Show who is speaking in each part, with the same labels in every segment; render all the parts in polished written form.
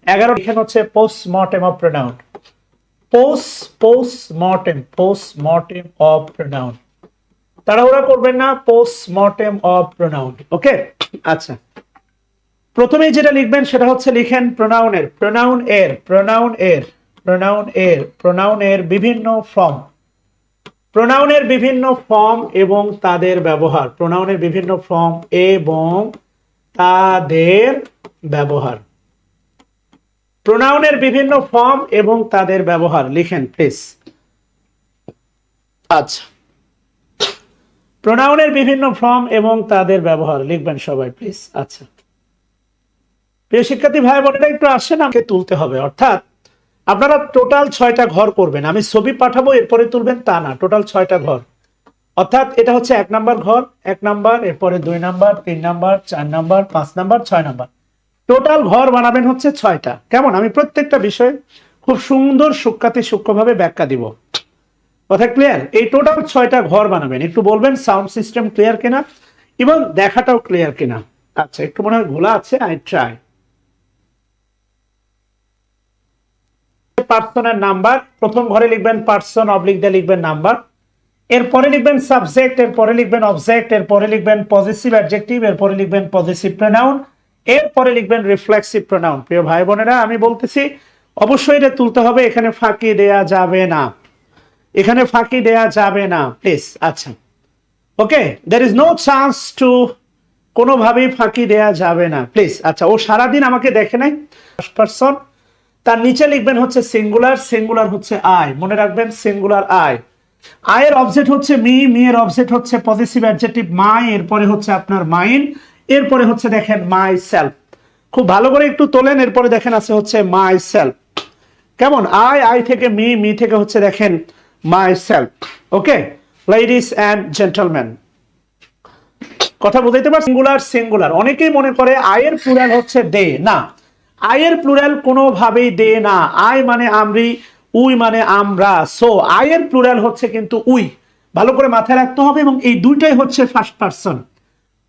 Speaker 1: 11 লিখেন হচ্ছে postmortem of pronoun. Postmortem of pronoun, তাড়াহুড়া করবেন না, পোস্টমর্টেম অফ প্রোনাউন। ওকে, আচ্ছা, প্রথমেই যেটা লিখবেন সেটা হচ্ছে লিখেন প্রোনাউনের বিভিন্ন ফর্ম, প্রোনাউনের বিভিন্ন ফর্ম এবং তাদের ব্যবহার, প্রোনাউনের বিভিন্ন ফর্ম এবং তাদের ব্যবহার, প্রোনাউনের বিভিন্ন ফর্ম এবং তাদের ব্যবহার লিখেন প্লিজ। আচ্ছা, প্রোনাউনের বিভিন্ন ফর্ম এবং তাদের ব্যবহার লিখবেন সবাই প্লিজ। আচ্ছা, প্রিয় শিক্ষার্থী ভাই বোনেরা একটু আসেন, আমাকে তুলতে হবে, অর্থাৎ আপনারা টোটাল 6টা ঘর করবেন, আমি ছবি পাঠাবো এরপরে তুলবেন তা না, টোটাল 6টা ঘর, অর্থাৎ এটা হচ্ছে 1 নাম্বার ঘর, 1 নাম্বার, এরপরে 2 number, 3 number, 4 number, 5 number, 6 number, total ঘর বানাবেন হচ্ছে 6টা। কেমন? আমি প্রত্যেকটা বিষয় খুব সুন্দর সূক্ষ্মভাবে ব্যাখ্যা দিব, কথা ক্লিয়ার? এই টোটাল 6টা ঘর বানাবেন, একটু বলবেন সাউন্ড সিস্টেম ক্লিয়ার কিনা এবং দেখাটাও ক্লিয়ার কিনা। আচ্ছা, একটু মনে হয় ঘোলা আছে, আই ট্রাই। পার্সনের নাম্বার, প্রথম ঘরে লিখবেন পার্সন, অবলিক দিয়ে লিখবেন নাম্বার, এরপরে লিখবেন সাবজেক্ট, এরপরে লিখবেন অবজেক্ট, এরপরে লিখবেন পজিটিভ অ্যাডজেক্টিভ, এরপরে লিখবেন পজিটিভ প্রোনাউন, এরপরে লিখবেন রিফ্লেক্সিভ প্রোনাউন। প্রিয় ভাই বোনেরা আমি বলতেছি অবশ্যই এটা তুলতে হবে, এখানে ফাঁকি দেয়া যাবে না, এখানে ফাঁকি দেয়া যাবে না প্লিজ। আচ্ছা, okay, there is no chance to, কোনোভাবেই ফাঁকি দেয়া যাবে না প্লিজ। আচ্ছা, ও সারাদিন আমাকে দেখে নাই, ফার্স্ট পারসন, তার নিচে লিখবেন হচ্ছে সিঙ্গুলার, সিঙ্গুলার হচ্ছে আই, মনে রাখবেন সিঙ্গুলার আই, আয়ের অবজেক্ট হচ্ছে মি, মি এর অবজেক্ট হচ্ছে পজিটিভ অ্যাডজেক্টিভ মাই, এরপরে হচ্ছে আপনার মাইন্ড, এরপরে হচ্ছে দেখেন মাই সেলফ, খুব ভালো করে একটু তোলেন, এরপরে দেখেন আছে হচ্ছে মাই সেলফ। কেমন? আই থেকে মি, মি থেকে হচ্ছে দেখেন my self. Okay ladies and gentleman, কথা বুঝাইতে পারছেন? সিঙ্গুলার, সিঙ্গুলার, অনেকেই মনে করে আয়ের প্লুরাল হচ্ছে দে, না, আয়ের প্লুরাল কোনোভাবেই দে না, আই মানে আমরি, উই মানে আমরা, সো আয়ের প্লুরাল হচ্ছে কিন্তু উই, ভালো করে মাথায় রাখতে হবে, এবং এই দুইটাই হচ্ছে ফার্স্ট পারসন।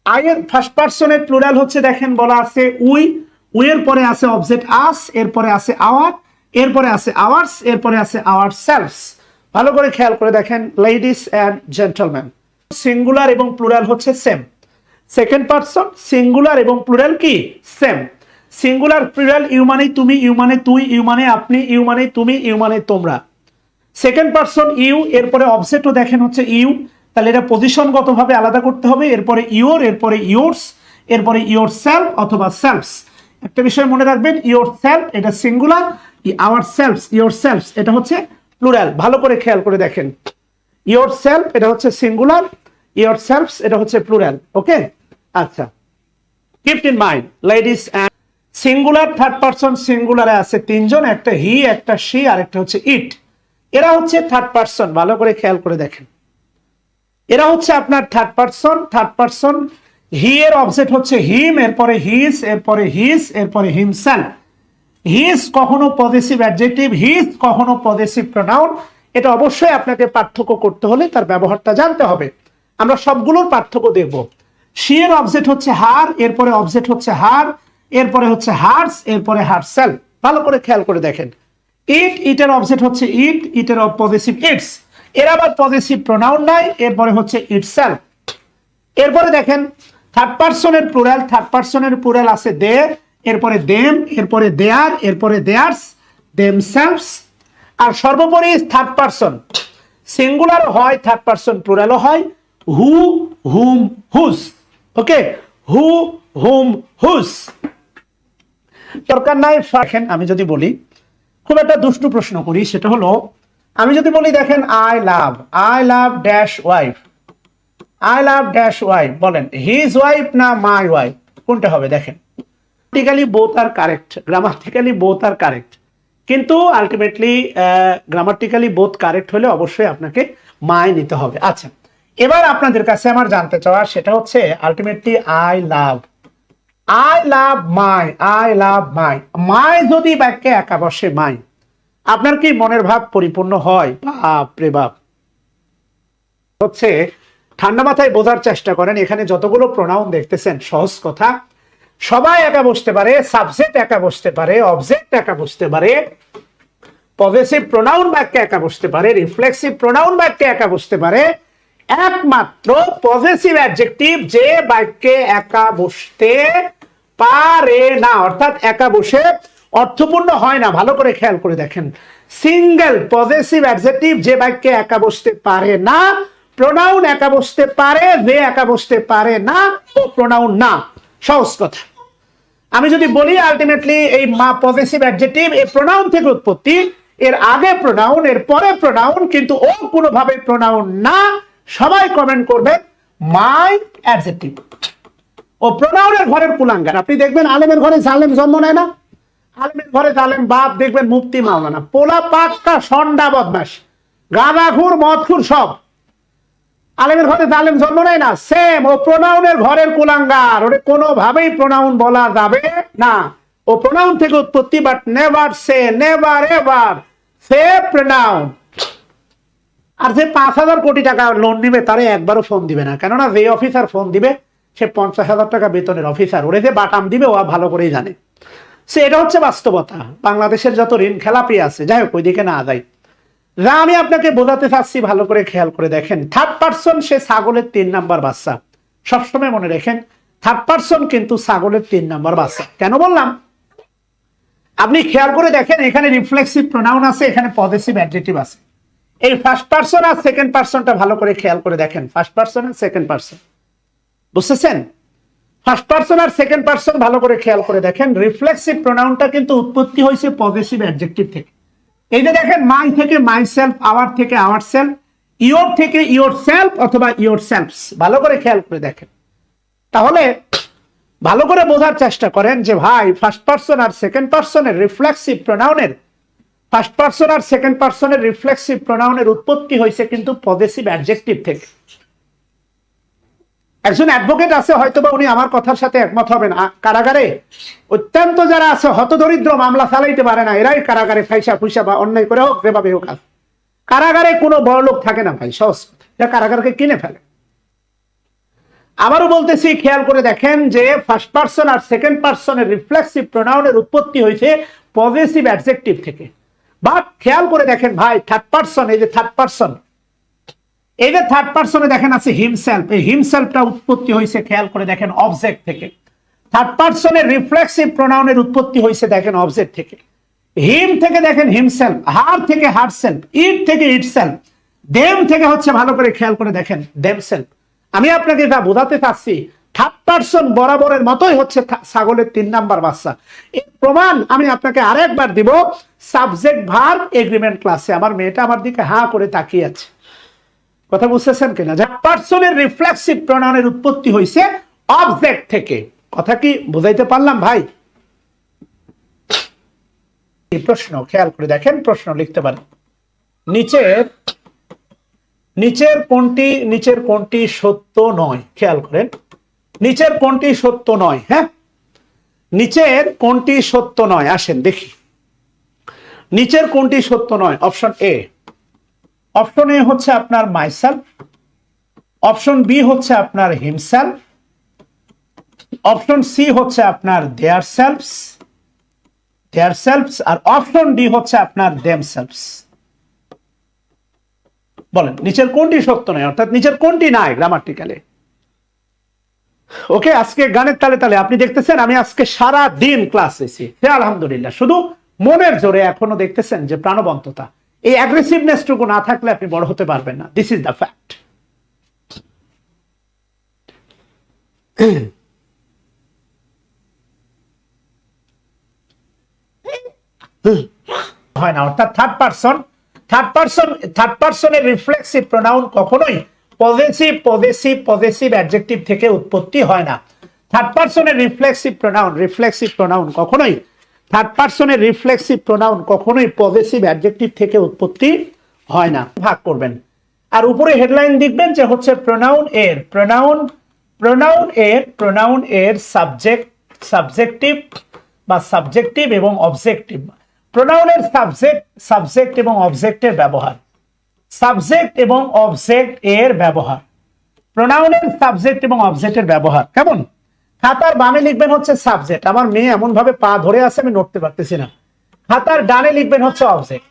Speaker 1: আয়ের ফার্স্ট পারসনের প্লুরাল হচ্ছে দেখেন বলা আছে উই, উইয়ের পরে আছে অবজেক্ট আস, এরপরে আছে আওয়ার, এরপরে আছে আওয়ার্স, এরপরে আছে আওয়ার সেলফস, ভালো করে খেয়াল করে দেখেন লেডিস অ্যান্ড জেন্টলম্যান। সিঙ্গুলার এবং প্লুরাল হচ্ছে সেম, সেকেন্ড পারসন সিঙ্গুলার এবং প্লুরাল কি সেম, সিঙ্গুলার প্লুরাল ইউ মানে তুমি, ইউ মানে তুই, ইউ মানে আপনি, ইউ মানে তুমি, ইউ মানে তোমরা, সেকেন্ড পারসন ইউ, এরপরে অবজেক্টও দেখেন হচ্ছে ইউ, তাহলে এটা পজিশনগতভাবে আলাদা করতে হবে, এরপরে ইওর, এরপরে ইয়োর্স, এরপরে ইয়োর সেলফ অথবা সেলফস। একটা বিষয় মনে রাখবেন, ইয়োর সেলফ এটা singular, ourselves, yourselves এটা হচ্ছে প্লুরাল, ভালো করে খেয়াল করে দেখেন, ইয়োর সেলফ এটা হচ্ছে সিঙ্গুলার, ইয়োর সেলফস এটা হচ্ছে প্লুরাল। ওকে, আচ্ছা, keep in mind ladies and, singular third person সিঙ্গুলারে আছে 3 জন, একটা হি, একটা শি, আর একটা হচ্ছে ইট, এরা হচ্ছে থার্ড পারসন, ভালো করে খেয়াল করে দেখেন, এরা হচ্ছে আপনার থার্ড পারসন। থার্ড পারসন, হি এর অবজেক্ট হচ্ছে হিম, এরপরে হিস, এরপরে হিস, এরপরে হিমসেলফ, হিস কখনো পজিটিভ অ্যাডজেক্টিভ, হিস কখনো পজিটিভ প্রোনাউন, এটা অবশ্যই আপনাকে পার্থক্য করতে হলে তার ব্যবহারটা জানতে হবে, আমরা সবগুলোর পার্থক্য দেখব। শি এর অবজেক্ট হচ্ছে হার, এরপরে অবজেক্ট হচ্ছে হার, এরপরে হচ্ছে হার্স, এরপরে হারসেলফ, ভালো করে খেয়াল করে দেখেন। ইট, ইটের অবজেক্ট হচ্ছে ইট, ইটের পজিটিভ ইটস, এর আবার পজিটিভ প্রোনাউন নাই, এরপরে হচ্ছে ইটসেলফ। এরপরে দেখেন থার্ড পারসনের প্লুরাল, থার্ড পারসনের প্লুরাল আছে দে, এরপরে দেম, এরপরে দেয়ার, এরপরে দেয়ার্স, দেমসেলভস, আর সর্বোপরি থার্ড পারসন সিঙ্গুলার হয়, থার্ড পারসন প্লুরালও হয়, হু, হুম, হুস। ওকে, হু, হুম, হুস, দরকার নাই। দেখেন আমি যদি বলি, খুব একটা দুষ্টু প্রশ্ন করি, সেটা হলো আমি যদি বলি দেখেন I love dash wife, I love dash wife, বলেন হিজ ওয়াইফ না মাই ওয়াইফ, কোনটা হবে? দেখেন গ্রামাটিক্যালি বোথ আর কারেক্ট, গ্রামাটিক্যালি বোথ আর কারেক্ট, কিন্তু আলটিমেটলি গ্রামাটিক্যালি বোথ কারেক্ট হলে অবশ্যই আপনাকে মাই নিতে হবে। আচ্ছা, এবার আপনাদের কাছে আমার জানতে চাওয়ার সেটা হচ্ছে ultimately I love my, I love my, my যদি বাক্যে একা বসে মাই, আপনার কি মনের ভাব পরিপূর্ণ হয়? বাপরে বাপ, হচ্ছে ঠান্ডা মাথায় বোঝার চেষ্টা করেন, এখানে যতগুলো প্রোনাউন দেখতেছেন সহজ কথা, সবাই একা বসতে পারে, সাবজেক্ট একা বসতে পারে, অবজেক্ট একা বসতে পারে, পজেসিভ প্রোনাউন বাক্যে একা বসতে পারে, রিফ্লেক্সিভ প্রোনাউন বাক্যে একা বসতে পারে, একমাত্র পজেসিভ অ্যাডজেক্টিভ যে বাক্যে একা বসতে পারে না, অর্থাৎ একা বসে অর্থপূর্ণ হয় না। ভালো করে খেয়াল করে দেখেন, সিঙ্গেল পজেসিভ অ্যাডজেক্টিভ যে বাক্যে একা বসতে পারে না, প্রোনাউন একা বসতে পারে, যে একা বসতে পারে না ও প্রোনাউন না। সহজ কথা। আমি যদি বলি আলটিমেটলি এই পজেসিভ অ্যাডজেক্টিভ এই প্রোনাউন থেকে উৎপত্তি, এর আগে প্রোনাউন, এর পরে প্রোনাউন, কিন্তু ও কোনোভাবে প্রোনাউন না। সবাই কমেন্ট করবেন মাই অ্যাডজেক্টিভ। ও প্রোনাউনের ঘরের কুলাঙ্গার। আপনি দেখবেন আলেমের ঘরে জালেম জন্ম নেয় না, আলেমের ঘরে জালেম বাপ, দেখবেন মুফতি মাওলানা, পোলা পাক্কা সন্ডা বদমাশ, গাঁদাখুর মদখুর সব। আলেমের ঘরে জালেম জন্ম নেয় না, সেম ও প্রোনাউনের ঘরের কুলাঙ্গার। ওরে কোনোভাবেই প্রোনাউন বলা যাবে না। ও প্রোনাউন থেকে উৎপত্তি, but never say, never ever say pronoun. আর যে 5,000 কোটি টাকা লোন নিবে তারে একবারও ফোন দিবে না, কেননা যে অফিসার ফোন দিবে সে 50,000 টাকা বেতনের অফিসার, ওরে যে বাটাম দিবে ও ভালো করেই জানে। সে এটা হচ্ছে বাস্তবতা। বাংলাদেশের যত ঋণ খেলাপি আছে, যাই হোক ওইদিকে না যাই, যা আমি আপনাকে বোঝাতে চাচ্ছি ভালো করে খেয়াল করে দেখেন। থার্ড পার্সন সে ছাগলের 3 নাম্বার বাচ্চা। সবসময় মনে রাখেন, থার্ড পার্সন কিন্তু ছাগলের 3 নাম্বার বাচ্চা। কেন বললাম? আপনি খেয়াল করে দেখেন, এখানে রিফ্লেক্সিভ প্রোনাউন আছে, এখানে পজেসিভ অ্যাডজেক্টিভ আছে। এই ফার্স্ট পার্সন আর সেকেন্ড পার্সনটা ভালো করে খেয়াল করে দেখেন, ফার্স্ট পার্সন আর সেকেন্ড পার্সন, বুঝতেছেন? ফার্স্ট পার্সন আর সেকেন্ড পার্সন ভালো করে খেয়াল করে দেখেন। রিফ্লেক্সিভ প্রোনাউনটা কিন্তু উৎপত্তি হয়েছে পজেসিভ অ্যাডজেক্টিভ থেকে। এই যে দেখেন, মাই থেকে মাই সেলফ, আওয়ার থেকে আওয়ার সেলফ, ইয়োর থেকে ইয়োর সেলফ অথবা ইয়োর সেলফস। ভালো করে খেয়াল করে দেখেন। তাহলে ভালো করে বোঝার চেষ্টা করেন যে ভাই ফার্স্ট পার্সন আর সেকেন্ড পার্সনের রিফ্লেক্সিভ প্রোনাউনের, ফার্স্ট পার্সন আর সেকেন্ড পার্সনের রিফ্লেক্সিভ প্রোনাউনের উৎপত্তি হয়েছে কিন্তু পজেসিভ অ্যাডজেক্টিভ থেকে। একজন অ্যাডভোকেট আছে, হয়তোবা উনি আমার কথার সাথে একমত হবেন। কারাগারে অত্যন্ত যারা আছে হতদরিদ্র, মামলা চালাইতে পারে না, এরাই কারাগারে ফাইসা ফুইসা বা অন্যায় করে হোক, যেভাবে হোক, কারাগারে কোনো বড় লোক থাকে না ভাই, সহজ। এরা কারাগারকে কিনে ফেলে। আবারও বলতেছি, খেয়াল করে দেখেন যে ফার্স্ট পার্সন আর সেকেন্ড পার্সনের রিফ্লেক্সিভ প্রোনাউনের উৎপত্তি হয়েছে পজেসিভ অ্যাডজেক্টিভ থেকে। বাট খেয়াল করে দেখেন ভাই, থার্ড পার্সন, এই যে থার্ড পার্সন, এই যে থার্ড পার্সনে দেখেন আছে হিমসেলফ। এই হিমসেলফটা উৎপত্তি হয়েছে খেয়াল করে দেখেন অবজেক্ট থেকে। থার্ড পার্সনের রিফ্লেক্সিভ প্রোনাউনের উৎপত্তি হয়েছে দেখেন অবজেক্ট থেকে। হিম থেকে দেখেন হিমসেলফ, হার থেকে হারসেলফ, ইট থেকে ইটসেলফ, দেম থেকে হচ্ছে ভালো করে খেয়াল করে দেখেন দেমসেলফ। আমি আপনাকে যা বোঝাতে চাচ্ছি, থার্ড পার্সন বরাবরের মতোই হচ্ছে ছাগলের 3 নাম্বার বাচ্চা। এর প্রমাণ আমি আপনাকে আরেকবার দিব, সাবজেক্ট ভার্ব এগ্রিমেন্ট ক্লাসে। আমার মেয়েটা আমার দিকে হা করে তাকিয়ে আছে, কথা বুঝতেছেন কিনা? যা পার্সনের রিফ্লেক্সিভ প্রোনাউনের উৎপত্তি হয়েছে অবজেক্ট থেকে। কথা কি বুঝাইতে পারলাম ভাই? প্রশ্ন খেয়াল করে দেখেন, প্রশ্ন লিখতে পারেন। নিচের কোনটি সত্য নয়? খেয়াল করেন, নিচের কোনটি সত্য নয়? হ্যাঁ, নিচের কোনটি সত্য নয়? আসেন দেখি, নিচের কোনটি সত্য নয়। অপশন এ, অপশন এ হচ্ছে আপনার মাইসেলফ, অপশন বি হচ্ছে আপনার হিমসেলফ, অপশন সি হচ্ছে আপনার দেয়ার সেলফস, আর অপশন ডি হচ্ছে আপনার দেম সেলফস। বলেন নিচের কোনটি সত্য নয়, অর্থাৎ নিচের কোনটি নাই গ্রামাটিক্যালে? ওকে, আজকে গানের তালে তালে আপনি দেখতেছেন আমি আজকে সারা দিন ক্লাস দিয়েছি, আলহামদুলিল্লাহ। শুধু মনের জোরে এখনো দেখতেছেন যে প্রাণবন্ততা, এই অ্যাগ্রেসিভনেসটুকু না থাকলে আপনি বড় হতে পারবেন না। This is the fact. হয় না, অর্থাৎ থার্ড পার্সনের রিফ্লেক্সিভ প্রোনাউন কখনোই পজেসিভ অ্যাডজেক্টিভ থেকে উৎপত্তি হয় না। থার্ড পার্সনের রিফ্লেক্সিভ প্রোনাউন কখনোই, থার্ড পার্সনের রিফ্লেক্সিভ প্রোনাউন কখনোই পজেসিভ অ্যাডজেক্টিভ থেকে উৎপত্তি হয় না। ভাগ করবেন আর উপরে হেডলাইন দেখবেন যে হচ্ছে প্রোনাউন এর সাবজেক্টিভ বা সাবজেক্টিভ এবং অবজেক্টিভ। প্রোনাউনের সাবজেক্ট এবং অবজেক্টের ব্যবহার, সাবজেক্ট এবং অবজেক্ট এর ব্যবহার, প্রোনাউনের সাবজেক্ট এবং অবজেক্টের ব্যবহার কেমন? খাতার বামে লিখবেন হচ্ছে সাবজেক্ট। আমার মেয়ে এমন ভাবে পা ধরে আছে আমি নড়তে পারতেছি না। খাতার ডানে লিখবেন হচ্ছে অবজেক্ট।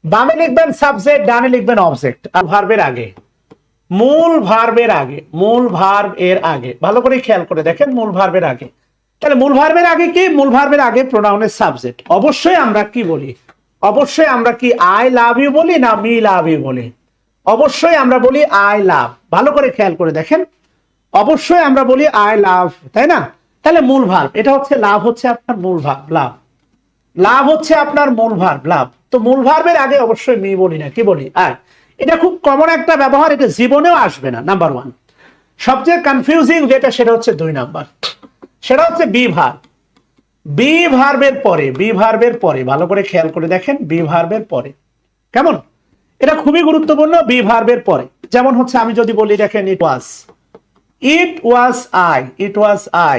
Speaker 1: বামে লিখবেন সাবজেক্ট, ডানে লিখবেন অবজেক্ট। আর ভার্বের আগে, মূল ভার্বের আগে, মূল ভার্ব এর আগে, ভালো করে খেয়াল করে দেখেন, মূল ভার্বের আগে। তাহলে মূল ভার্বের আগে কি? মূল ভার্বের আগে প্রোনাউনের সাবজেক্ট। অবশ্যই আমরা কি বলি? অবশ্যই আমরা কি আই লাভ ইউ বলি না মি লাভ ইউ বলি? অবশ্যই আমরা বলি আই লাভ। ভালো করে খেয়াল করে দেখেন, অবশ্যই আমরা বলি আই লাভ, তাই না? তাহলে মূল ভার্ব এটা হচ্ছে, লাভ হচ্ছে আপনার মূল ভার্ব, লাভ। লাভ হচ্ছে আপনার মূল ভার্ব, লাভ। তো মূল ভার্বের আগে অবশ্যই মি বলি না, কি বলি? আই। এটা খুব কমন একটা ব্যবহার, এটা জীবনেও আসবে না। নাম্বার 1। সবচেয়ে কনফিউজিং যেটা সেটা হচ্ছে 2 নাম্বার, সেটা হচ্ছে বি ভার্ব। বি ভার্বের পরে, বি ভার্বের পরে ভালো করে খেয়াল করে দেখেন, বি ভার্বের পরে কেমন? এটা খুবই গুরুত্বপূর্ণ, বি ভার্বের পরে। যেমন হচ্ছে আমি যদি বলি দেখেন, it was, it was I, it was I,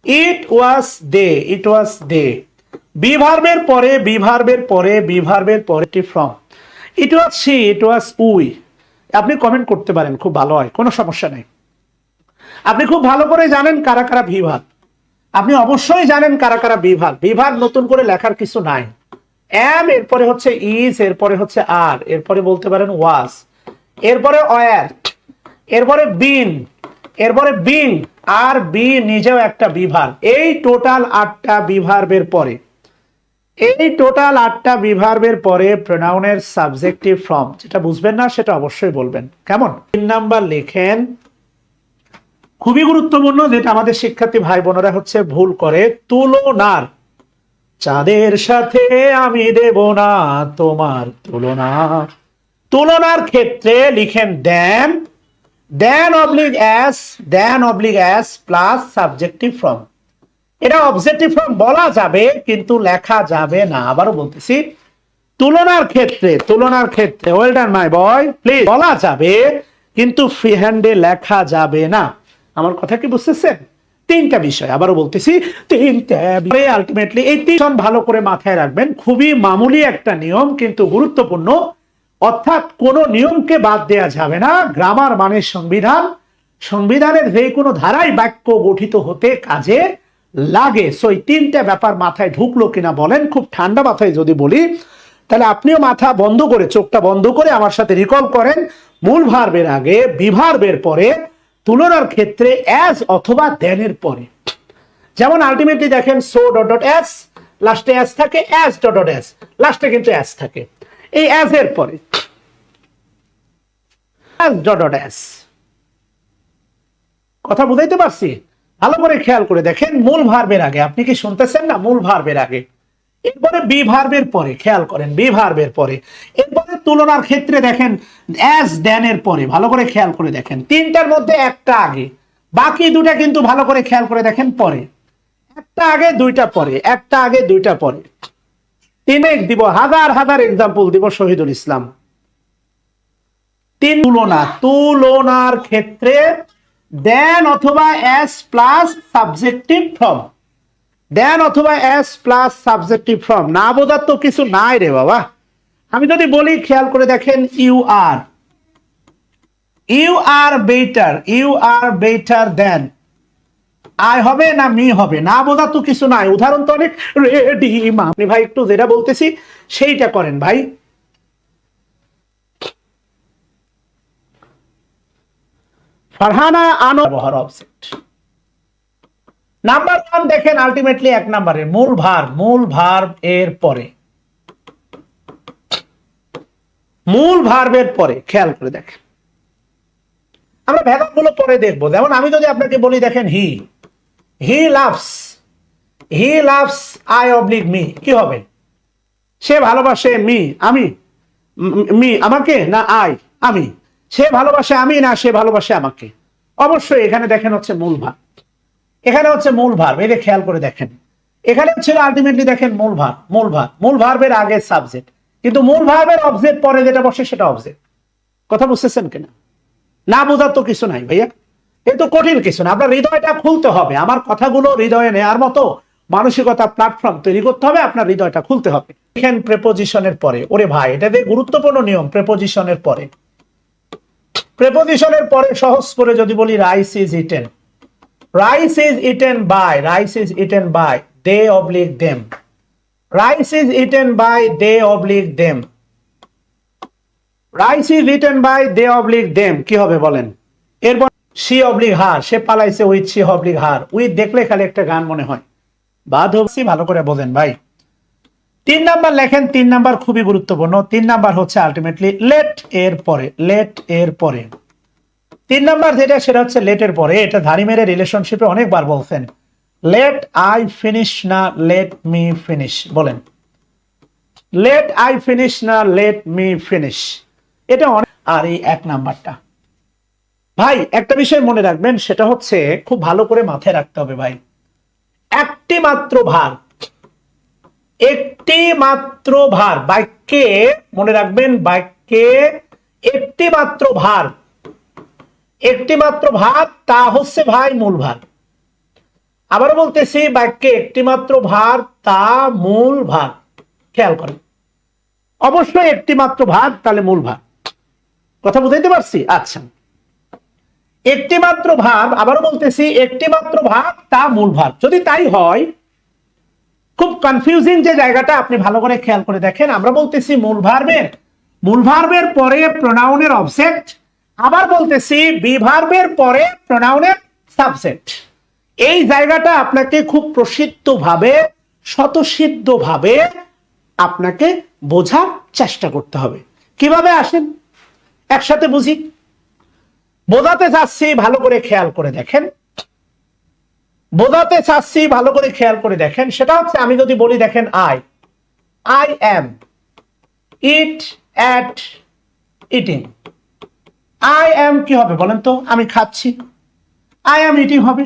Speaker 1: it was they, it was they. Be ভার্বের পরে, বি ভার্বের পরে, বি ভার্বের পরে from. It was she, it was we. আপনি কমেন্ট করতে পারেন, খুব ভালো হয়, কোনো সমস্যা নেই। আপনি খুব ভালো করে জানেন কারা কারা ভি ভার্ব, আপনি অবশ্যই জানেন কারা কারা বি ভার্ব। বি ভার্ব নতুন করে লেখার কিছু নাই। এম, এরপরে হচ্ছে ইজ, এরপরে হচ্ছে আর, এরপরে বলতে পারেন ওয়াজ, এরপরে ওয়ার, এরপরে বিন, এরপরে বিং, আর বি নিজেও একটা বি ভার্ব। এই টোটাল 8টা বি ভার্বের পরে, এই টোটাল 8টা বি ভার্বের পরে প্রোনাউনের সাবজেক্টিভ ফর্ম। যেটা বুঝবেন না সেটা অবশ্যই বলবেন, কেমন? 3 নাম্বার লিখেন, খুবই গুরুত্বপূর্ণ, যেটা আমাদের শিক্ষার্থী ভাই বোনেরা হচ্ছে ভুল করে। তুলনার, চাঁদের সাথে আমি দেব না তোমার তুলনা। তুলনার ক্ষেত্রে লিখেন than, than oblique as, than oblique as plus subjective form. এটা অবজেক্টিভ ফর্ম বলা যাবে কিন্তু লেখা যাবে না। আবারও বলতেছি, তুলনার ক্ষেত্রে, তুলনার ক্ষেত্রে, well done my boy, please, বলা যাবে কিন্তু ফ্রি হ্যান্ডে লেখা যাবে না। আমার কথা কি বুঝতেছেন? 3টা বিষয়, আবারও বলতেছি 3টা। আলটিমেটলি এই 3 ভালো করে মাথায় রাখবেন, খুবই মামুলি একটা নিয়ম কিন্তু গুরুত্বপূর্ণ। অর্থাৎ কোন নিয়মকে বাদ দেওয়া যাবে না। গ্রামার মানে সংবিধান, সংবিধানের যে কোনো ধারায় বাক্য গঠিত হতে কাজে লাগে। সো এই 3টা ব্যাপার মাথায় ঢুকলো কিনা বলেন? খুব ঠান্ডা মাথায় যদি বলি, তাহলে আপনিও মাথা বন্ধ করে, চোখটা বন্ধ করে আমার সাথে রিকল করেন। মূল ভার্বের আগে, বি ভার্বের পরে, তুলনার ক্ষেত্রে অ্যাজ অথবা দেনের পরে। যেমন আলটিমেটলি দেখেন, সো ডট ডট অ্যাজ, লাস্টে অ্যাজ থাকে, অ্যাজ ডট ডট অ্যাজ, লাস্টে কিন্তু অ্যাজ থাকে। এই অ্যাজ এর পরে অ্যাজ ডট ডট অ্যাজ। কথা বুঝাইতে পারছি? ভালো করে খেয়াল করে দেখেন, মূল ভার্বের আগে, আপনি কি শুনতেছেন না? মূল ভার্বের আগে, এরপরে বি ভার্বের পরে, খেয়াল করেন, বি ভার্বের পরে, এরপরে তুলনার ক্ষেত্রে দেখেন অ্যাজ দেনের পরে। ভালো করে খেয়াল করে দেখেন, 3টার মধ্যে একটা আগে, বাকি 2টা কিন্তু ভালো করে খেয়াল করে দেখেন পরে। একটা আগে 2টা পরে, একটা আগে 2টা পরে। 3 দিব, হাজার হাজার এক্সাম্পল দিব, শহীদুল ইসলাম। 3 তুলনা, তুলনার ক্ষেত্রে দেন অথবা অ্যাজ প্লাস সাবজেক্টিভ ফর্ম, দেন অথবা এস প্লাস সাবজেক্টিভ ফর্ম। না বোঝার তো কিছু নাই রে বাবা। আমি যদি বলি, খেয়াল করে দেখেন, you are, you are better, you are better than, I হবে না মি হবে? না বোঝার তো কিছু নাই। উদাহরণ তো অনেক রেডি। আপনি ভাই একটু যেটা বলতেছি সেইটা করেন ভাই। ফারহানা আনো ব্যবহার অবজেক্ট। নাম্বার 1 দেখেন, আলটিমেটলি 1 নম্বরে মূল ভার্ব, মূল ভার্ব এর পরে, মূল ভার্বের পরে খেয়াল করে দেখেন। আমরা ভেদাগুলো পরে দেখবো। যেমন আমি যদি আপনাকে বলি দেখেন, he, he loves, he loves I oblique me, কি হবে? সে ভালোবাসে মি, আমি, মি আমাকে না আই আমি। সে ভালোবাসে আমি না সে ভালোবাসে আমাকে। অবশ্যই এখানে দেখেন হচ্ছে মূল ভার্ব, এখানে হচ্ছে মূল ভার্ব। এটা খেয়াল করে দেখেন, এখানে ছিল আলটিমেটলি দেখেন মূল ভার্ব, মূল ভার্ব, মূল ভার্বের আগে সাবজেক্ট, কিন্তু মূল ভার্বের অবজেক্ট পরে যেটা বসে সেটা অবজেক্ট। কথা বুঝতেছেন কিনা? না বোঝার তো কিছু নাই ভাইয়া, এ তো কঠিন কিছু না। আপনার হৃদয়টা খুলতে হবে, আমার কথাগুলো হৃদয়ে নেয়ার মতো মানসিকতা প্ল্যাটফর্ম তৈরি করতে হবে, আপনার হৃদয়টা খুলতে হবে। দেখেন প্রেপোজিশনের পরে, ওরে ভাই এটা দিয়ে গুরুত্বপূর্ণ নিয়ম। প্রেপোজিশনের পরে, প্রেপোজিশনের পরে সহজ করে যদি বলি rice is eaten, rice is eaten by, rice is eaten by they oblique them, rice is eaten by they oblique them, rice is eaten by they oblique them, কি হবে বলেন? এরপর সি অবলিক হার, সে পালাইছে with she oblique her, with দেখলে খালি একটা গান মনে হয়, বাদ হচ্ছে, ভালো করে বোঝেন ভাই। 3 নাম্বার লেখেন, 3 নাম্বার খুবই গুরুত্বপূর্ণ। 3 নাম্বার হচ্ছে আলটিমেটলি লেট এর পরে, লেট এর পরে 3 নাম্বার যেটা সেটা হচ্ছে লেট এর পরে। এটা ধারি মেরে রিলেশনশিপে অনেকবার বলছেন, লেট আই ফিনিশ না লেট মি ফিনিশ, বলেন লেট আই ফিনিশ না লেট মি ফিনিশ, এটা অনেক। আর এই 1 নাম্বারটা ভাই একটা বিষয় মনে রাখবেন, সেটা হচ্ছে খুব ভালো করে মাথায় রাখতে হবে ভাই, একটি মাত্র ভার, একটি মাত্র ভার বাক্যে, মনে রাখবেন বাক্যে একটি মাত্র ভার, একটি মাত্র ভার, তা হচ্ছে ভাই মূল ভার। আবার বলতেছি বাক্যে একটি মাত্র ভার, তা মূল ভার, খেয়াল করেন অবশ্যই একটি মাত্র ভার, তাহলে মূল ভার, কথা বুঝাইতে পারছি? আচ্ছা, একটি মাত্র ভার, আবারও বলতেছি একটি মাত্র ভার, তা মূল ভার। যদি তাই হয়, খুব কনফিউজিং যে জায়গাটা আপনি ভালো করে খেয়াল করে দেখেন, আমরা বলতেছি মূল ভার্বের পরে প্রোনাউনের অবজেক্ট, আবার বলতেছি বি ভার্বের পরে প্রোনাউনের সাবজেক্ট। এই জায়গাটা আপনাকে খুব প্রসিদ্ধভাবে, স্বতঃসিদ্ধভাবে আপনাকে বোঝার চেষ্টা করতে হবে। কিভাবে আসেন একসাথে বুঝি, বোঝাতে চাচ্ছি ভালো করে খেয়াল করে দেখেন, বোঝাতে চাচ্ছি ভালো করে খেয়াল করে দেখেন। সেটা হচ্ছে আমি যদি বলি দেখেন I am it at eating, I am কি হবে বলেন তো? আমি খাচ্ছি, আই এম ইটিং হবে,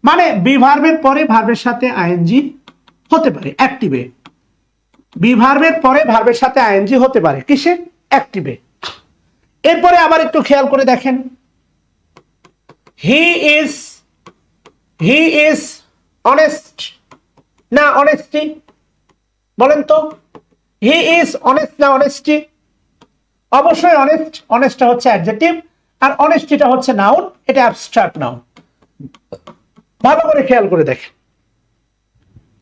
Speaker 1: মানে বি ভার্বের পরে ভার্বের সাথে আইএনজি হতে পারে অ্যাক্টিভে, বি ভার্বের পরে ভার্বের সাথে আইএনজি হতে পারে কিসে? অ্যাক্টিভে। এরপরে আবার একটু খেয়াল করে দেখেন, হি ইজ অনেস্ট না অনেস্টি, বলেন তো হি ইজ অনেস্ট না অনেস্টি? অবশ্যই অনেস্ট, অনেস্টটা হচ্ছে অ্যাডজেক্টিভ আর অনেস্টিটা হচ্ছে নাউন, এটা অ্যাবস্ট্রাক্ট নাউন। ভালো করে খেয়াল করে দেখেন,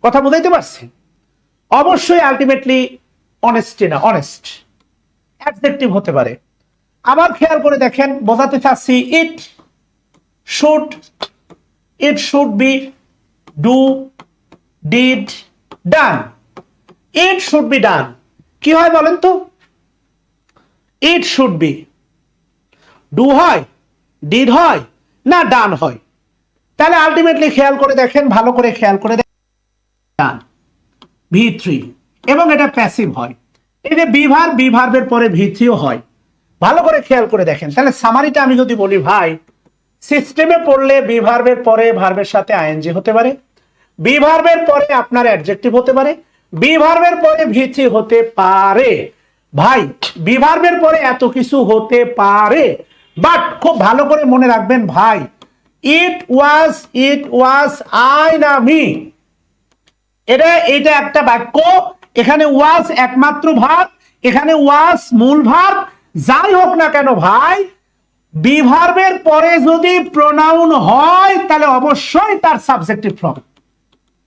Speaker 1: কথা বুঝাইতে পারছি? অবশ্যই আলটিমেটলি অনেস্টি না অনেস্ট, অ্যাডজেক্টিভ হতে পারে। আবার খেয়াল করে দেখেন, বোঝাতে চাচ্ছি ইট should B, do, did, done, it should be done, কি হয় বলেন তো? ইট শুড বি ডু হয়, ডিড হয় না ডান হয়? তাহলে আলটিমেটলি খেয়াল করে দেখেন, ভালো করে খেয়াল করে দেখেন, ডান V3, এবং এটা প্যাসিভ হয়। এই যে বি ভার্বের পরে V3 হয়, ভালো করে খেয়াল করে দেখেন। তাহলে সামারিটা আমি যদি বলি ভাই, সিস্টেমে পড়লে বি ভার্বের পরে ভার্বের সাথে আইএনজি হতে পারে, বি ভার্বের পরে আপনার অ্যাডজেক্টিভ হতে পারে, বি ভার্বের পরে V3 হতে পারে। ভাই বি ভার্বের পরে এত কিছু হতে পারে, বাট খুব ভালো করে মনে রাখবেন ভাই, ইট ওয়াজ আই না মি, এটা একটা বাক্য, এখানে ওয়াজ একমাত্র ভার্ব, এখানে ওয়াজ মূল ভার্ব। যাই হোক না কেন ভাই, বি ভার্বের পরে যদি প্রোনাউন হয় তাহলে অবশ্যই তার সাবজেক্টিভ ফর্ম,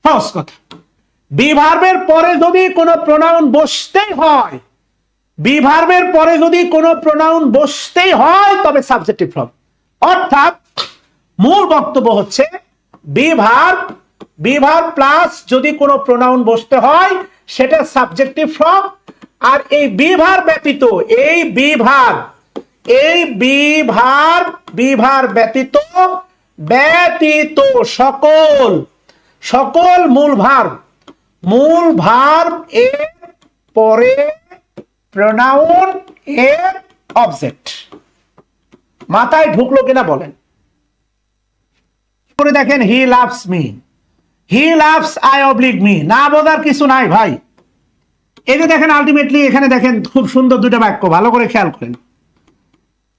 Speaker 1: সহজ কথা। বি ভার্বের পরে যদি কোনো প্রোনাউন বসতেই হয়, বি ভার্বের পরে যদি কোনো প্রোনাউন বসতেই হয় তবে সাবজেক্টিভ ফর্ম। অর্থাৎ মূল বক্তব্য হচ্ছে বি ভার্ব প্লাস যদি কোনো প্রোনাউন বসতে হয় সেটা সাবজেক্টিভ ফর্ম। আর এই বি ভার্ব ব্যতীত, এই বি ভার্ব ব্যতীত সকল মূল ভার্ব এর পরে প্রোনাউন এর অবজেক্ট। মাথায় ঢুকলো কিনা বলেন? করে দেখেন, he loves me, he loves I oblique me, না বোঝার কিছু নাই ভাই। এই যে দেখেন আলটিমেটলি এখানে দেখেন খুব সুন্দর দুটো বাক্য, ভালো করে খেয়াল করেন,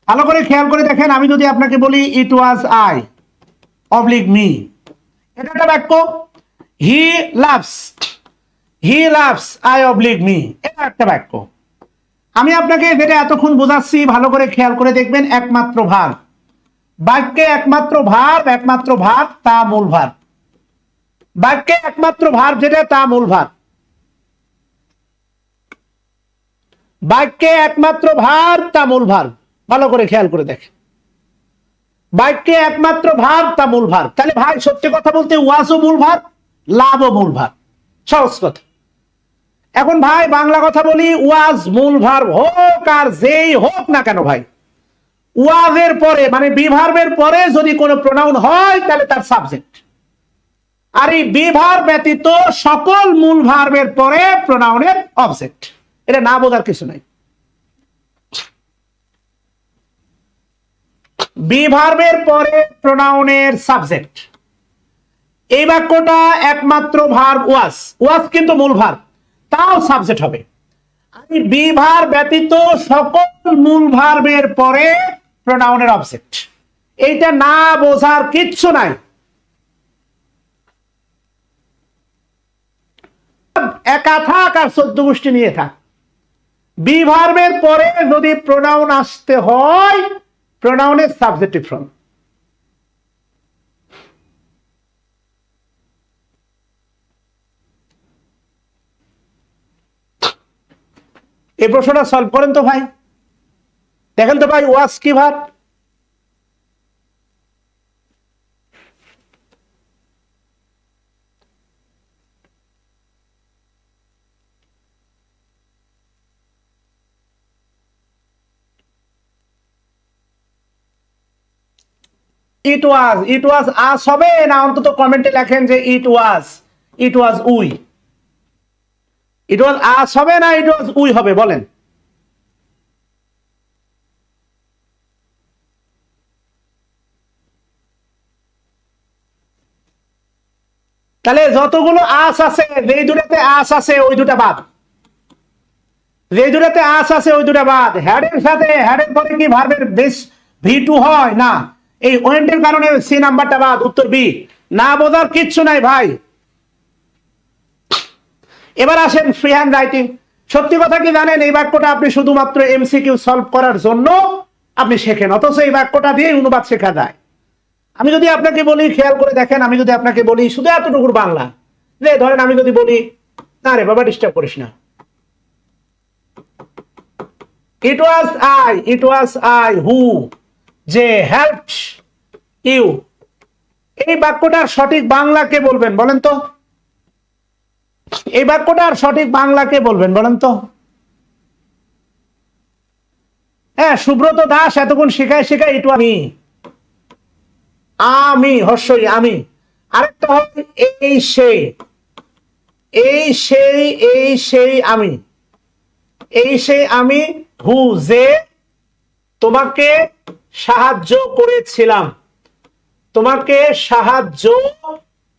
Speaker 1: ভালো করে খেয়াল করে দেখেন। আমি যদি আপনাকে বলি ইট ওয়াজ আই অবলিক মি, এটা একটা বাক্য। হি লাভস আই অবলিক মি, এটা একটা বাক্য। আমি আপনাকে যেটা এতক্ষণ বোঝাচ্ছি ভালো করে খেয়াল করে দেখবেন, একমাত্র ভার্ব, বাক্যে একমাত্র ভার্ব তা মূল ভার্ব। বাক্যে একমাত্র ভার্ব যেটা তা মূল ভার্ব। বাক্যে একমাত্র ভার্ব তা মূল ভার্ব। ভালো করে খেয়াল করে দেখেন, বাক্যে একমাত্র ভার্ব তা মূল ভার্ব। তাহলে ভাই সত্যি কথা বলতে ওয়াজও মূল ভার্ব, লাভও মূল ভার্ব, সহজ কথা। এখন ভাই বাংলা কথা বলি, ওয়াজ মূল ভার্ব হোক আর যেই হোক না কেন ভাই, ওয়াজের পরে মানে বি ভার্বের পরে যদি কোনো প্রোনাউন হয় তাহলে তার সাবজেক্ট। আর এই বি ভার্ব ব্যতীত সকল মূল ভার্বের পরে প্রোনাউনের অবজেক্ট। এটা না বোঝার কিছু নাই। বি ভার্বের পরে প্রোনাউনের সাবজেক্ট। এই বাক্যটা একমাত্র ভার্ব ওয়াজ, ওয়াজ কিন্তু মূল ভার্ব, তাও সাবজেক্ট হবে। আমি বি ভার্ব ব্যতীত সকল মূল ভার্বের পরে প্রোনাউনের অবজেক্ট। এইটা না বোঝার কিচ্ছু নাই। একা থাক আর 14 গোষ্ঠী নিয়ে থাক, বি ভার্বের পরে যদি প্রোনাউন আসতে হয়, প্রোনাউনের সাবজেক্টিভ ফর্ম। এই প্রশ্নটা সলভ করেন তো ভাই, দেখেন তো ভাই ওয়াজ কি ভার্ব। ইট ওয়াজ আস হবে না? অন্তত কমেন্টে লেখেন যে ইট ওয়াজ উই। ইট ওয়াজ আস হবে না ইট ওয়াজ উই হবে, বলেন। তাহলে যতগুলো আস আছে, যেই দুটাতে আস আছে ওই দুটা বাদ, যেই দুটাতে আস আছে ওই দুটা বাদ। হ্যাডের সাথে, হ্যাডের পরে কি ভার্বের বেস V2 হয় না? এই ওয়েন্টের কারণে সি নাম্বারটা বাদ, উত্তর বি। না বোঝার কিচ্ছু নাই ভাই। এবার আসেন ফ্রি হ্যান্ড রাইটিং। সত্যি কথা কি জানেন, এই বাক্যটা আপনি শুধুমাত্র এমসিকিউ সলভ করার জন্য আপনি শেখেন, অথচ এই বাক্যটা দিয়ে অনুবাদ শেখা যায়। আমি যদি আপনাকে বলি, খেয়াল করে দেখেন, আমি যদি আপনাকে বলি শুধু এতটুকুর বাংলা, যে ধরেন আমি যদি বলি, না রে বাবা ডিস্টার্ব করিস না, ইট ওয়াজ আই হু যে হেল্পড ইউ, এই বাক্যটার সঠিক বাংলা কে বলবেন বলেন তো? এই বাক্যটার সঠিক বাংলা কে বলবেন বলেন তো? হ্যাঁ, সুব্রত দাস এতক্ষণ শেখায় ইট ওয়াজ আমি হর্ষই আমি। আরেকটা হবে এই সেই আমি, এই সেই আমি হু যে তোমাকে সাহায্য করেছিলাম, তোমাকে সাহায্য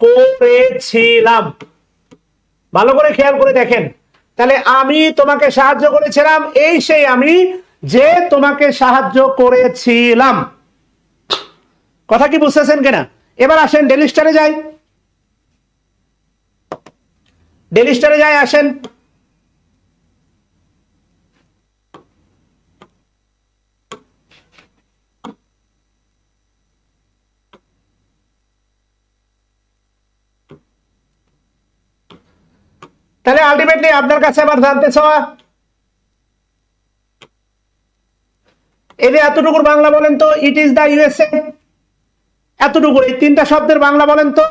Speaker 1: করেছিলাম। ভালো করে খেয়াল করে দেখেন, তাহলে আমি তোমাকে সাহায্য করেছিলাম, এই সেই আমি যে তোমাকে সাহায্য করেছিলাম। কথা কি বুঝতেছেন কিনা? এবার আসেন ডেইলি স্টারে যাই, ডেইলি স্টারে যাই, আসেন। তাহলে আলটিমেটলি আপনার কাছে আবার জানতে চাওয়া, এই যে এতটুকুর বাংলা বলেন তো, ইট ইজ দা ইউএসএ, এতটুকু এই তিনটা শব্দের বাংলা বলেন তো,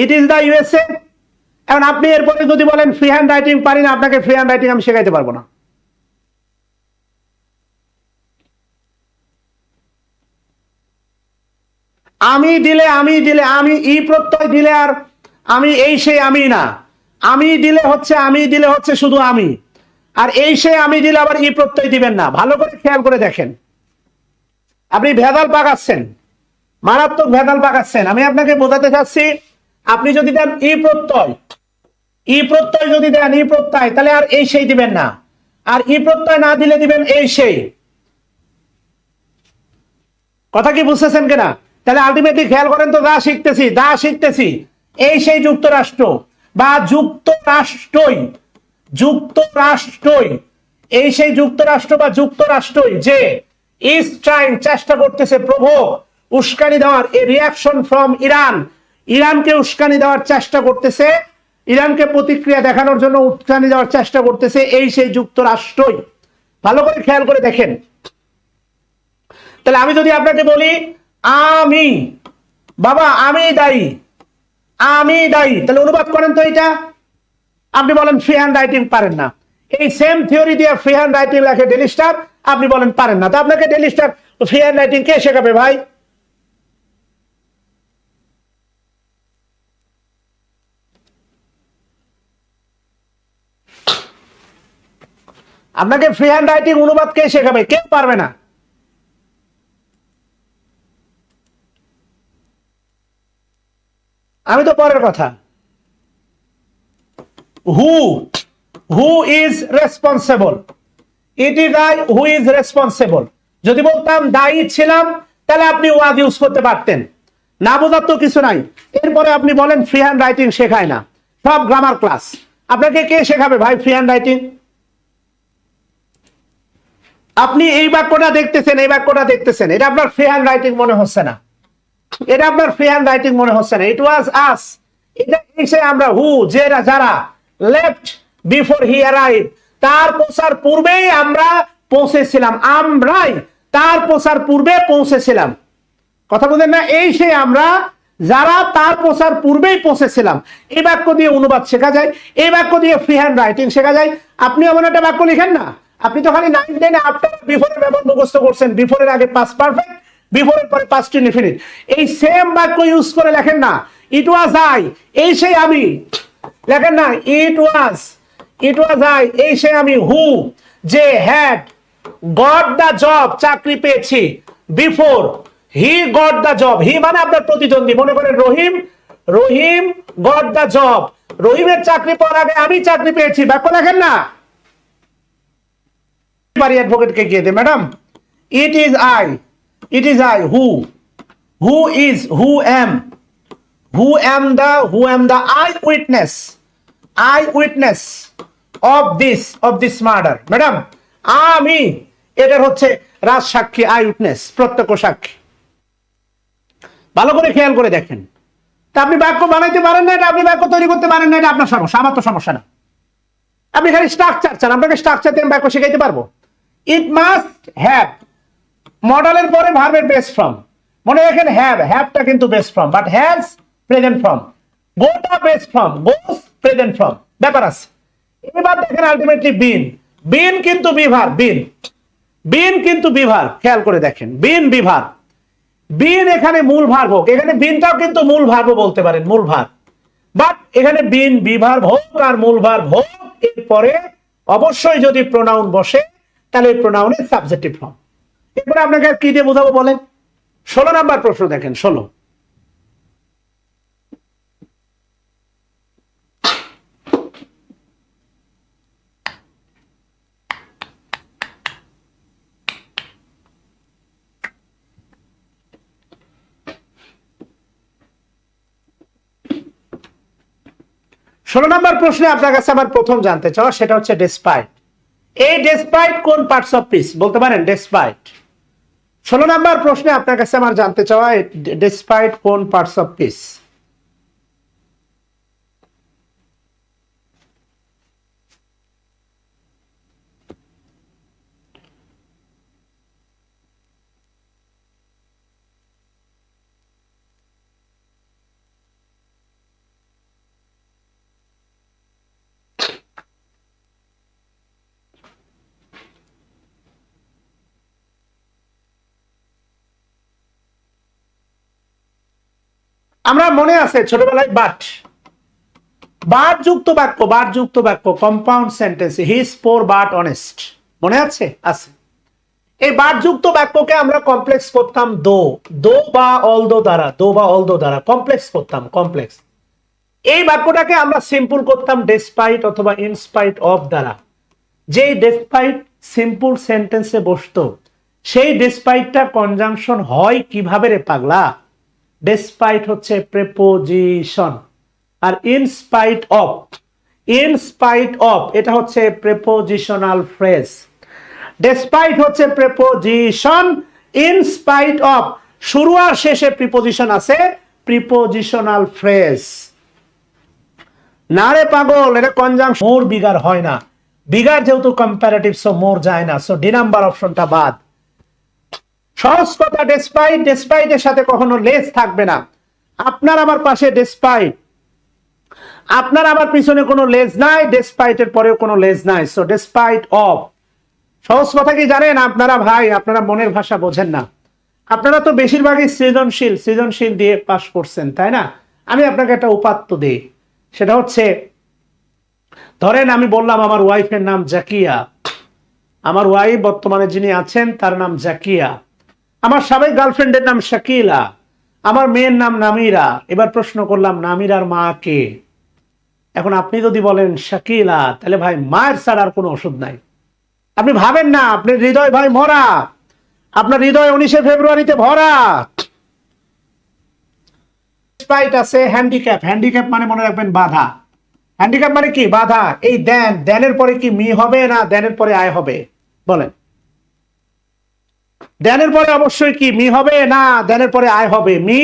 Speaker 1: ইট ইজ দা ইউএসএ। এখন আপনি এরপরে যদি বলেন ফ্রি হ্যান্ড রাইটিং পারি না, আপনাকে ফ্রি হ্যান্ড রাইটিং আমি শেখাইতে পারবো না। আমি দিলে আমি ই প্রত্যয় দিলে আর আমি এই সেই আমি না, আমি দিলে হচ্ছে শুধু আমি, আর এই সেই আমি দিলে আবার ই প্রত্যয় দিবেন না। ভালো করে খেয়াল করে দেখেন, আপনি ভেদাল পাকাচ্ছেন, মারাত্মক ভেদাল পাকাচ্ছেন। আমি আপনাকে বোঝাতে চাচ্ছি, আপনি যদি দেন ই প্রত্যয় যদি দেন ই প্রত্যয়, তাহলে আর এই সেই দিবেন না, আর ই প্রত্যয় না দিলে দিবেন এই সেই। কথা কি বুঝতেছেন কিনা? তাহলে আলটিমেটলি খেয়াল করেন তো, দা শিখতেছি এই সেই যুক্তরাষ্ট্র বা যুক্তরাষ্ট্রই এই সেই যুক্তরাষ্ট্র বা যুক্তরাষ্ট্রই যে ইজ ট্রাইং চেষ্টা করতেছে, প্রভোক উস্কানি দেওয়ার, এ রিয়াকশন ফ্রম ইরান ইরানকে উস্কানি দেওয়ার চেষ্টা করতেছে, ইরানকে প্রতিক্রিয়া দেখানোর জন্য উস্কানি দেওয়ার চেষ্টা করতেছে এই সেই যুক্তরাষ্ট্রই। ভালো করে খেয়াল করে দেখেন। তাহলে আমি যদি আপনাকে বলি আমি, বাবা আমি দায়ী, আমি দায়ী, তাহলে অনুবাদ করেন তো এটা। আপনি বলেন ফ্রি হ্যান্ড রাইটিং পারেন না। এই সেম থিওরি দিয়ে ফ্রি হ্যান্ড রাইটিং লেখে ডেলি স্টার, আপনি বলেন পারেন না। তো আপনাকে Daily Star free hand writing কে শেখাবে ভাই? আপনাকে ফ্রি হ্যান্ড রাইটিং অনুবাদ কে শেখাবে? কেউ পারবে না। আমি তো পরের কথা, who is responsible, it is I who is responsible. যদি বলতাম দায়ী ছিলাম তাহলে আপনি ওয়াজ ইউজ করতে পারতেন, না বোঝার তো কিছু নাই। এরপরে আপনি বলেন ফ্রি হ্যান্ড রাইটিং শেখায় না, সব গ্রামার ক্লাস। আপনাকে কে শেখাবে ভাই ফ্রি হ্যান্ড রাইটিং? আপনি এই বাক্যটা দেখতেছেন, এই বাক্যটা দেখতেছেন, এটা আপনার ফ্রি হ্যান্ড রাইটিং মনে হচ্ছে না, এটা আপনার ফ্রি হ্যান্ড রাইটিং মনে হচ্ছে না। ইট ওয়াজ আস, এটা এসে আমরা হু যারা লেফট বিফোর হি অ্যারাইভ, তার পৌঁছার পূর্বেই আমরা পৌঁছেছিলাম, আমরাই তার পৌঁছার পূর্বে পৌঁছেছিলাম। কথা বলেন না? এই সে আমরা যারা তার পৌঁছার পূর্বেই পৌঁছেছিলাম। এই বাক্য দিয়ে অনুবাদ শেখা যায়, এই বাক্য দিয়ে ফ্রি হ্যান্ড রাইটিং শেখা যায়। আপনি এমন একটা বাক্য লিখেন না, আপনি তো খালি 9 10 আফটার বিফোরের ব্যবহার মুখস্থ করছেন, বিফোরের আগে পাস্ট পারফেক্ট, বিফোরের পরে পাস্ট ইনডিফিনিট। এই সেম বাক্য ইউজ করে লেখেন না, ইট ওয়াজ আই, এই সেই আমি, লেখেন না ইট ওয়াজ আই, এই সেই আমি, হু যে হ্যাড গট দ্য জব, চাকরি পেয়েছি, before he got the job, he মানে আপনার প্রতিদ্বন্দ্বী, মনে করেন রহিম গট দ্য জব, রহিমের চাকরি পাওয়ার আগে আমি চাকরি পেয়েছি। বাক্য লেখেন না, অ্যাডভোকেটকে গিয়ে দে madam it is I who am the eye witness of this murder, madam আমি এটার হচ্ছে রাজ সাক্ষী, আই উইটনেস, প্রত্যক্ষ সাক্ষী। ভালো করে খেয়াল করে দেখেন। তা আপনি বাক্য বানাইতে পারেন না, এটা আপনি বাক্য তৈরি করতে পারেন না, এটা আপনার সমস্যা, আমার তো সমস্যা না। আপনি খালি স্ট্রাকচার চান, আপনাকে স্ট্রাকচার দিয়ে বাক্য শিখাইতে পারবো। ইট মাস্ট হ্যাভ, মডেলের পরে ভার্বের বেস ফর্ম, মনে রাখেন হ্যাভটা কিন্তু base form, but has present form, গোটা বেস ফর্ম, গোস প্রেজেন্ট ফর্ম, ব্যাপার আছে। এবার দেখেন আলটিমেটলি বিন কিন্তু বিভার, বিন কিন্তু বিভার, খেয়াল করে দেখেন বিন বিভার, বিন এখানে মূল ভার্ব হোক, এখানে বিনটাও কিন্তু মূল ভার্ব বলতে পারেন, মূল ভার্ব, বাট এখানে বিন বিভার্ব হোক আর মূল ভার্ব হোক, এরপরে অবশ্যই যদি প্রোনাউন বসে তাহলে প্রোনাউনের সাবজেক্টিভ ফর্ম। এরপরে আপনাকে কি দিয়ে বোঝাবো বলেন? 16 নাম্বার প্রশ্ন দেখেন, 16। নম্বর প্রশ্নে আপনার কাছে আমার প্রথম জানতে চাওয়া সেটা হচ্ছে ডেসপাইট। এই ডেসপাইট কোন পার্টস অফ স্পিচ বলতে পারেন? ডেসপাইট। 16 নম্বর প্রশ্নে আপনার কাছে আমার জানতে চাওয়া ডেসপাইট কোন পার্টস অফ স্পিচ। আমরা মনে আছে ছোটবেলায় বাট যুক্ত বাক্য compound sentence, he is poor but honest, মনে আছে? এই বাট যুক্ত বাক্যকে আমরা কমপ্লেক্স করতাম দো বা অলদো দ্বারা কমপ্লেক্স করতাম, কমপ্লেক্স। এই বাক্যটাকে আমরা সিম্পল করতাম ডেসপাইট অথবা ইনস্পাইট অফ দ্বারা। যেই ডেসপাইট সিম্পল সেন্টেন্সে বসতো সেই ডেসপাইটটা কনজাংশন হয় কিভাবে রে পাগলা? ডেসপাইট হচ্ছে প্রেপোজিশন, আর ইনস্পাইট অফ এটা হচ্ছে প্রেপোজিশনাল ফ্রেজ। ডেসপাইট হচ্ছে প্রিপোজিশন, ইন স্পাইট অফ শুরু আর শেষে প্রিপোজিশন আছে, প্রিপোজিশনাল ফ্রেজ। না রে পাগল, এটা কনজাংশন, মোর বিগার হয় না, বিগার যেহেতু কম্পারেটিভ সো মোর যায় না, সো ডি নাম্বার অপশনটা বাদ। সহজ কথা, ডেসপাইট, ডেসপাইটের সাথে কখনো লেস থাকবে না। আপনার আমার পাশে ডেসপাইট, আপনার আমার পিছনে কোনো লেজ নাই, ডেসপাইটের পরেও কোনো লেজ নাই, সো ডেসপাইট অফ। সহজ কথা কি জানেন আপনারা ভাই, আপনারা মনের ভাষা বোঝেন না। আপনারা তো বেশিরভাগই সৃজনশীল, সৃজনশীল দিয়ে পাস করছেন, তাই না? আমি আপনাকে একটা উপাত্ত দিই, সেটা হচ্ছে ধরেন আমি বললাম আমার ওয়াইফের নাম জাকিয়া, আমার ওয়াইফ বর্তমানে যিনি আছেন তার নাম জাকিয়া, আমার সাবেক গার্লফ্রেন্ডের নাম শাকিলা, আমার মেয়ের নাম নামিরা। এবার প্রশ্ন করলাম নামিরার মা কে? এখন আপনি যদি বলেন শাকিলা, তাহলে ভাই মায়ের ছাড়ার কোনো ওষুধ নাই। আপনি ভাবেন না, আপনার হৃদয় ভাই মরা, আপনার হৃদয় 19শে ফেব্রুয়ারিতে ভরা। ডেসপাইট আছে হ্যান্ডিক্যাপ, হ্যান্ডিক্যাপ মানে মনে রাখবেন বাধা। হ্যান্ডিক্যাপ মানে কি? বাধা। এই দেন, দেনের পরে কি মি হবে না দেনের পরে আয় হবে? বলেন। দেনের পরে অবশ্যই কি মি হবে না দেনের পরে আয় হবে? মি।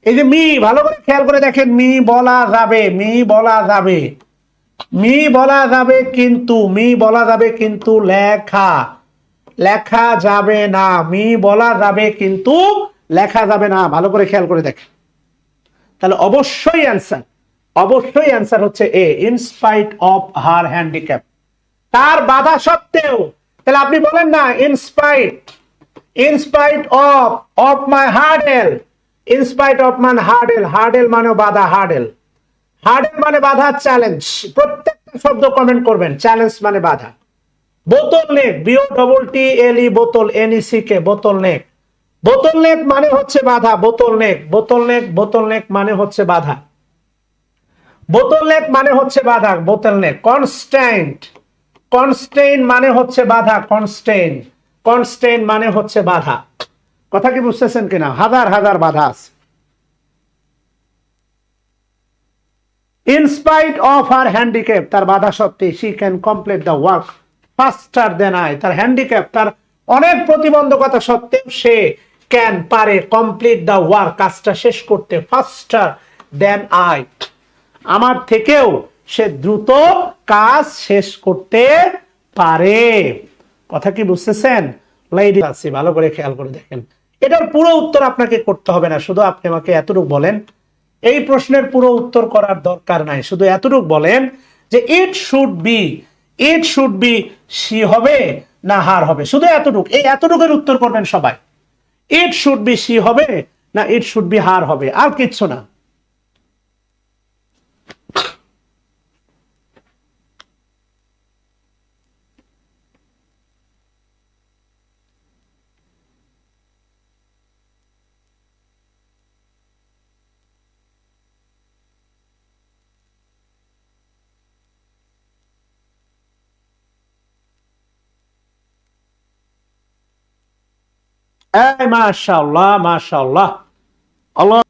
Speaker 1: এই যে মি, ভালো করে খেয়াল করে দেখেন, মি বলা যাবে, মি বলা যাবে, মি বলা যাবে, কিন্তু মি বলা যাবে কিন্তু লেখা, লেখা যাবে না। মি বলা যাবে কিন্তু লেখা যাবে না, ভালো করে খেয়াল করে দেখেন। তাহলে অবশ্যই অ্যান্সার, অবশ্যই অ্যান্সার হচ্ছে A, in spite of her handicap, তার বাধা সত্ত্বেও। তাহলে আপনি বলেন না in spite, in spite of my hurdle, in spite of my hurdle, hurdle মানে বাধা, হার্ডেল, হার্ডেল মানে বাধা, চ্যালেঞ্জ। প্রত্যেকটা শব্দ কমেন্ট করবেন, চ্যালেঞ্জ মানে বাধা। বোতল নেক, বিও ডবল টি এল ই বোতল, এন ই সি কে, বোতল নেক, বোতল নেক মানে হচ্ছে বাধা, বোতল নেক, বোতল নেক, বোতল নেক মানে হচ্ছে বাধা, বোতল নেক মানে হচ্ছে বাধা, বোতল নেক। কনস্ট্যান্ট, কনস্ট্যান্ট মানে হচ্ছে বাধা, কনস্ট্যান্ট, কনস্ট্যান্ট মানে হচ্ছে বাধা। কথা কি বুঝতেছেন কিনা? হাজার হাজার বাধা আছে। In spite of her handicap, তার বাধা সত্ত্বে she can complete the work faster than I, তার হ্যান্ডিক্যাপ, তার অনেক প্রতিবন্ধকতা সত্ত্বেও সে ক্যান, পারে, কমপ্লিট দ্য ওয়ার্ক, কাজটা শেষ করতে, ফাস্টার দেন আই, আমার থেকেও সে দ্রুত কাজ শেষ করতে পারে। কথা কি বুঝতেছেন? লেডি আছে, ভালো করে খেয়াল করে দেখেন। এটার পুরো উত্তর আপনাকে করতে হবে না, শুধু আপনি আমাকে এতটুকু বলেন, এই প্রশ্নের পুরো উত্তর করার দরকার নাই, শুধু এতটুকু বলেন যে it should be, it should be she হবে না হার হবে, শুধু এতটুকু, এই এতটুকুর উত্তর করবেন সবাই। ইট শুড বি সি হবে না ইট শুড বি হার হবে, আর কিচ্ছু না। এই মাশাআল্লাহ, মাশাআল্লাহ, আল্লাহ।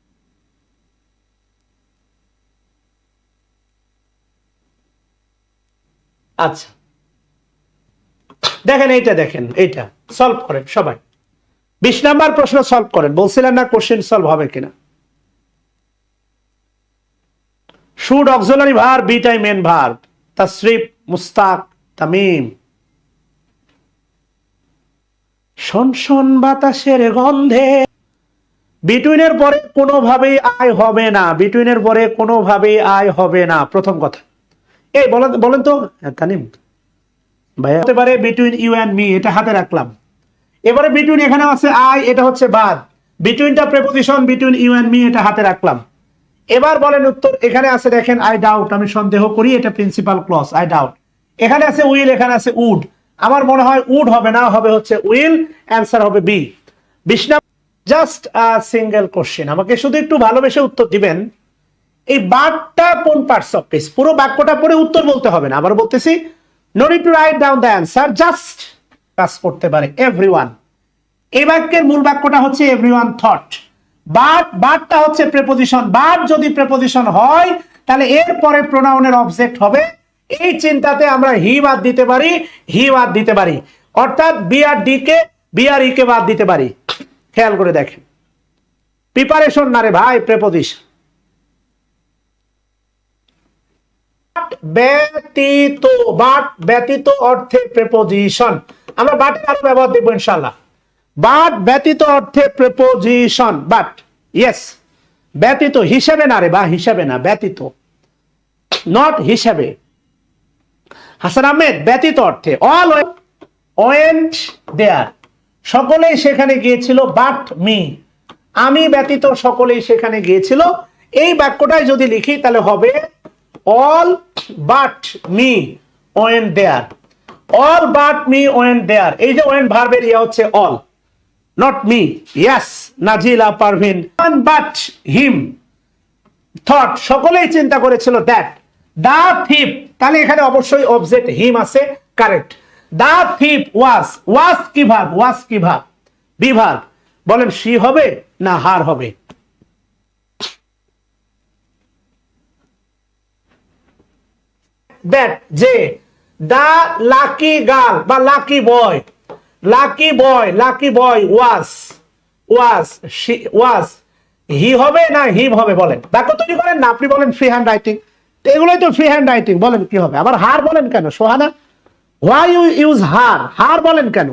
Speaker 1: আচ্ছা দেখেন, এইটা দেখেন, এইটা সলভ করেন সবাই। 20 নাম্বার প্রশ্ন সলভ করেন, বলছিলেন না কোশ্চেন সলভ হবে কিনা। শুড অক্সিলারি ভার্ব, বি টাই মেন ভার্ব, তাসরিফ, মুস্তাক, তামিম। শোন শোন বাতাসের গন্ধে, বিটুইনের পরে কোনোভাবেই আয় হবে না, বিটুইনের পরে কোনোভাবেই আয় হবে না, প্রথম কথা। এই বলেন তো তানিম ভাই, হতে পারে বিটুইন ইউ এন্ড মি, এটা হাতে রাখলাম। এবারে বিটুইন এখানে আছে আই, এটা হচ্ছে বাদ, বিটুইনটা preposition, between you and me এটা হাতে রাখলাম। এবার বলেন উত্তর, এখানে আছে দেখেন আই ডাউট, আমি সন্দেহ করি, এটা প্রিন্সিপাল ক্লজ, আই ডাউট। এখানে আছে উইল, এখানে আছে উড, আমার মনে হয় উড হবে না, হবে হচ্ছে উইল, অ্যান্সার হবে B. 20 number just a single question, আমাকে শুধু একটু ভালোবেসে উত্তর দিবেন। এই বাক্যটা কোন পার্টস অফ স্পিচ, পুরো বাক্যটা পড়ে উত্তর বলতে হবে না, আবার বলতেছি, no need to write down the answer, just কাজ করতে পারে এভরিওয়ান। এই বাক্যের মূল বাক্যটা হচ্ছে এভরিওয়ান থট, বাট, বাটটা হচ্ছে প্রিপোজিশন, বাট যদি প্রিপোজিশন হয় তাহলে এর পরে প্রোনাউনের অবজেক্ট হবে। এই চিন্তাতে আমরা হি বাদ দিতে পারি, হি বাদ দিতে পারি। অর্থাৎ বি আর ডি কে বি আর ই কে বাদ দিতে পারি। খেয়াল করে দেখেন, প্রিপারেশন না রে ভাই, প্রেপোজিশন। ব্যতীত, বাট ব্যতীত অর্থে প্রেপোজিশন। আমরা বাটের আরো ব্যবহার দেবো ইনশাআল্লাহ। বাট ব্যতীত অর্থে প্রেপোজিশন, বাট ইয়েস, ব্যতীত, হিসাবে না রে বা, হিসাবে না, ব্যতীত, নট হিসাবে। হাসান আহমেদ, ব্যতীত অর্থে, অল ওয়েন্ট দেয়ার, সকলেই সেখানে গিয়েছিল, বাট মি, আমি ব্যতীত সকলেই সেখানে গিয়েছিল। এই বাক্যটাই যদি লিখি তাহলে হবে all but me went there, all but me went there. এই যে ওয়েন্ট ভার্বের ইয়া হচ্ছে all, not me. Yes Najila Parvin, but him thought, সকলেই চিন্তা করেছিল, দ্যাট দা থিপ, তাহলে এখানে অবশ্যই অবজেক্ট হিম আছে, কারেক্ট। দা থিপ ওয়াজ, ওয়াজ কি ভার্ব, ওয়াজ কি ভার্ব, বি ভার্ব। বলেন শি হবে না হার হবে? দ্যাট যে, দা লাকি গার্ল বা lucky boy, lucky boy, lucky boy was, was, was, he হবে না হিম হবে? বলেন, বাক্য তৈরি করেন না, আপনি বলেন ফ্রি হ্যান্ড রাইটিং, তো এগুলোই তো ফ্রি হ্যান্ড রাইটিং। বলেন কি হবে? আবার হার বলেন কেন সোহানা? হোয়াই ইউ ইউজ হার, হার বলেন কেন?